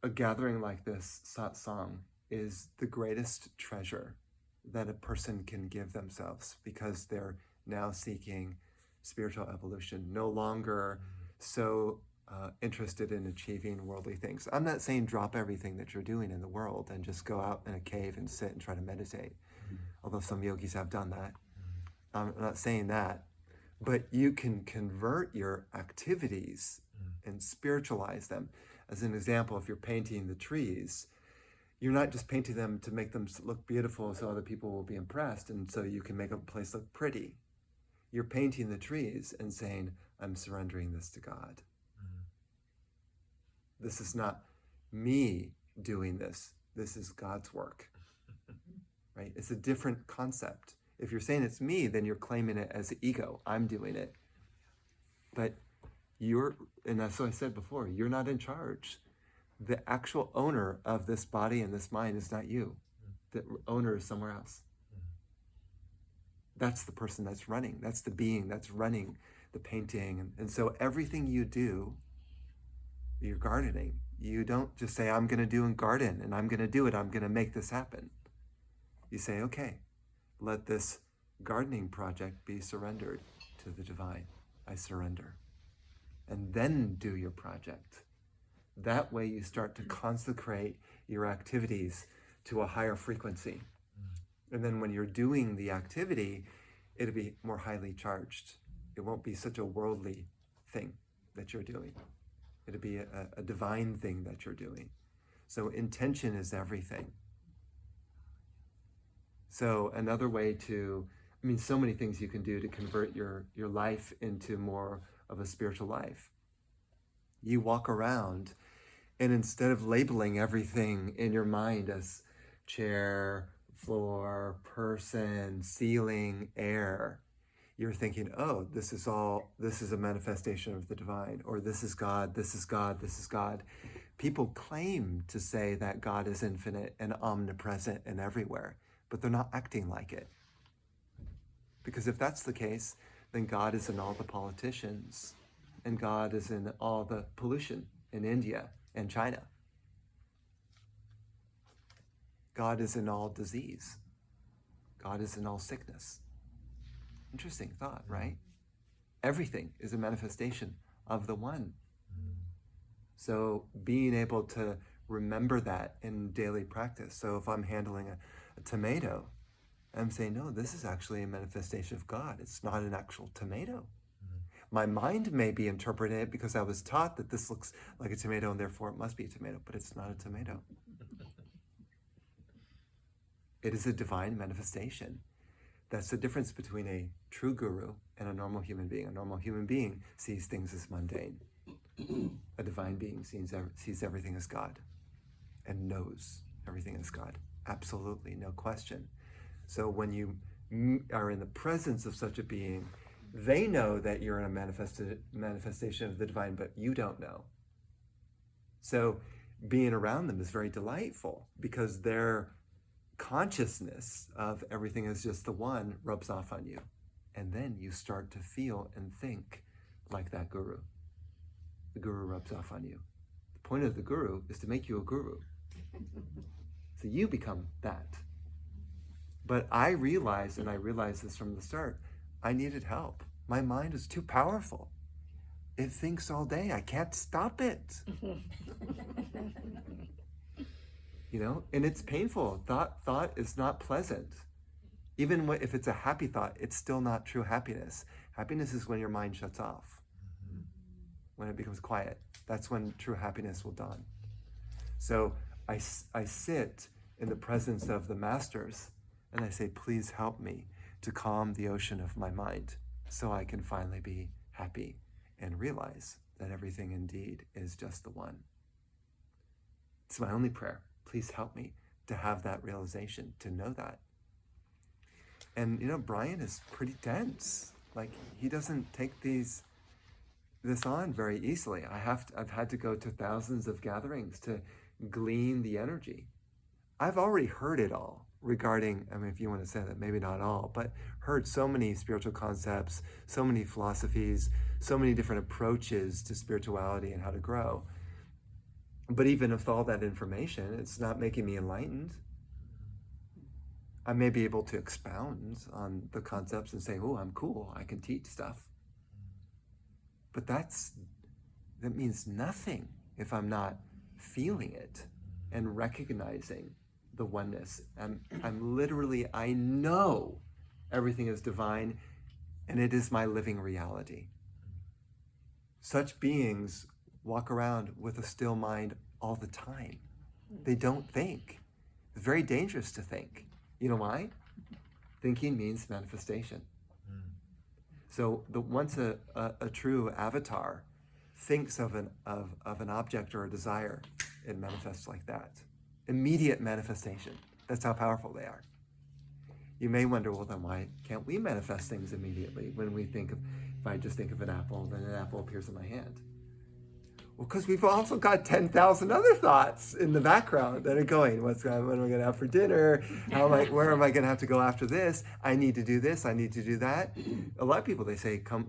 a gathering like this, satsang, is the greatest treasure that a person can give themselves, because they're now seeking spiritual evolution, no longer so interested in achieving worldly things. I'm not saying drop everything that you're doing in the world and just go out in a cave and sit and try to meditate, although some yogis have done that. I'm not saying that. But you can convert your activities and spiritualize them. As an example, if you're painting the trees, you're not just painting them to make them look beautiful so other people will be impressed and so you can make a place look pretty. You're painting the trees and saying, I'm surrendering this to God. This is not me doing this. This is God's work, right? It's a different concept. If you're saying it's me, then you're claiming it as ego. I'm doing it. But and that's what I said before, you're not in charge. The actual owner of this body and this mind is not you. The owner is somewhere else. That's the person that's running. That's the being that's running the painting. And so everything you do, you're gardening. You don't just say, I'm going to do a garden and I'm going to do it. I'm going to make this happen. You say, okay, let this gardening project be surrendered to the divine. I surrender. And then do your project. That way you start to consecrate your activities to a higher frequency. And then when you're doing the activity, it'll be more highly charged. It won't be such a worldly thing that you're doing. It'll be a divine thing that you're doing. So intention is everything. So another way so many things you can do to convert your life into more of a spiritual life. You walk around and instead of labeling everything in your mind as chair, floor, person, ceiling, air, you're thinking, oh, this is a manifestation of the divine, or this is God, this is God, this is God. People claim to say that God is infinite and omnipresent and everywhere, but they're not acting like it. Because if that's the case, then God is in all the politicians, and God is in all the pollution in India and China. God is in all disease. God is in all sickness. Interesting thought, right? Everything is a manifestation of the one. So being able to remember that in daily practice. So if I'm handling a tomato, I'm saying, no, this is actually a manifestation of God. It's not an actual tomato. My mind may be interpreting it because I was taught that this looks like a tomato and therefore it must be a tomato, but it's not a tomato. It is a divine manifestation. That's the difference between a true guru and a normal human being. A normal human being sees things as mundane. A divine being sees everything as God and knows everything as God. Absolutely, no question. So when you are in the presence of such a being, they know that you're in a manifestation of the divine, but you don't know. So being around them is very delightful because their consciousness of everything is just the one rubs off on you. And then you start to feel and think like that guru. The guru rubs off on you. The point of the guru is to make you a guru. So you become that. But I realized this from the start, I needed help. My mind is too powerful. It thinks all day. I can't stop it. And it's painful. Thought is not pleasant. Even if it's a happy thought, it's still not true happiness. Happiness is when your mind shuts off. When it becomes quiet. That's when true happiness will dawn. So I sit in the presence of the masters and I say, please help me to calm the ocean of my mind so I can finally be happy and realize that everything indeed is just the one. It's my only prayer. Please help me to have that realization, to know that. And Brian is pretty dense. Like, he doesn't take this on very easily. I've had to go to thousands of gatherings to glean the energy. I've already heard it all regarding, if you want to say that, maybe not all, but heard so many spiritual concepts, so many philosophies, so many different approaches to spirituality and how to grow. But even with all that information, it's not making me enlightened. I may be able to expound on the concepts and say, oh, I'm cool, I can teach stuff. But that means nothing if I'm not feeling it and recognizing the oneness. I'm literally, I know everything is divine and it is my living reality. Such beings walk around with a still mind all the time. They don't think. It's very dangerous to think. You know why? Thinking means manifestation. So once a true avatar thinks of an object or a desire, it manifests like that. Immediate manifestation. That's how powerful they are. You may wonder, well, then why can't we manifest things immediately when we think of, if I just think of an apple, then an apple appears in my hand? Well, because we've also got 10,000 other thoughts in the background that are going, what am I going to have for dinner? Where am I going to have to go after this? I need to do this. I need to do that. A lot of people, they come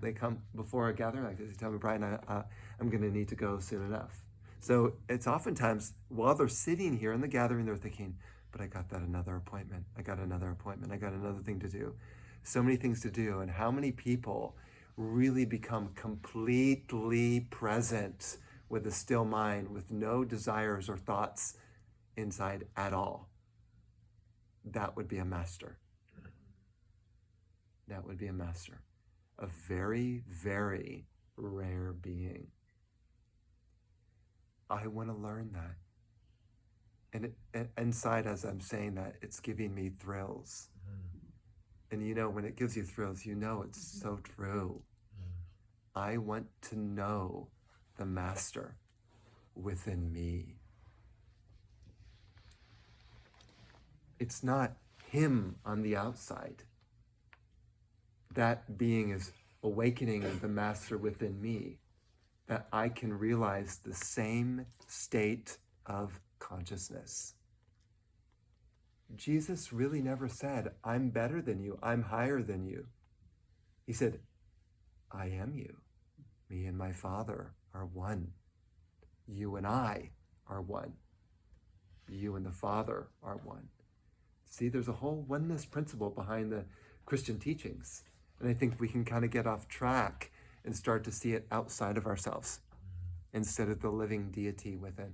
before a gathering like this. They tell me, Brian, I'm going to need to go soon enough. So it's oftentimes while they're sitting here in the gathering, they're thinking, but I got that another appointment. I got another appointment. I got another thing to do. So many things to do. And how many people really become completely present with a still mind, with no desires or thoughts inside at all? That would be a master. That would be a master. A very, very rare being. I want to learn that. And inside, as I'm saying that, it's giving me thrills. And you know, when it gives you thrills, you know it's so true. I want to know the master within me. It's not him on the outside. That being is awakening the master within me, that I can realize the same state of consciousness. Jesus really never said, I'm better than you, I'm higher than you. He said, I am you. Me and my Father are one. You and I are one. You and the Father are one. See, there's a whole oneness principle behind the Christian teachings. And I think we can kind of get off track and start to see it outside of ourselves instead of the living deity within.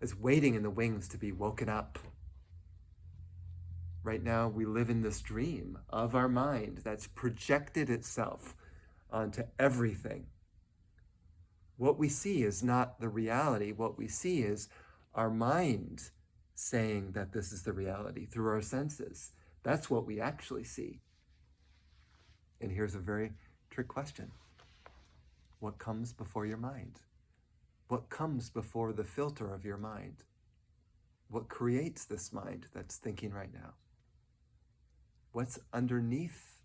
It's waiting in the wings to be woken up. Right now, we live in this dream of our mind that's projected itself onto everything. What we see is not the reality. What we see is our mind saying that this is the reality through our senses. That's what we actually see. And here's a very trick question. What comes before your mind? What comes before the filter of your mind? What creates this mind that's thinking right now? What's underneath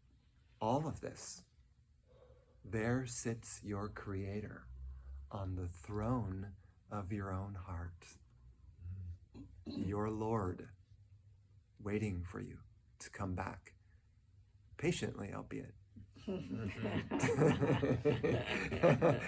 all of this? There sits your Creator on the throne of your own heart. Your Lord, waiting for you to come back. Patiently, albeit.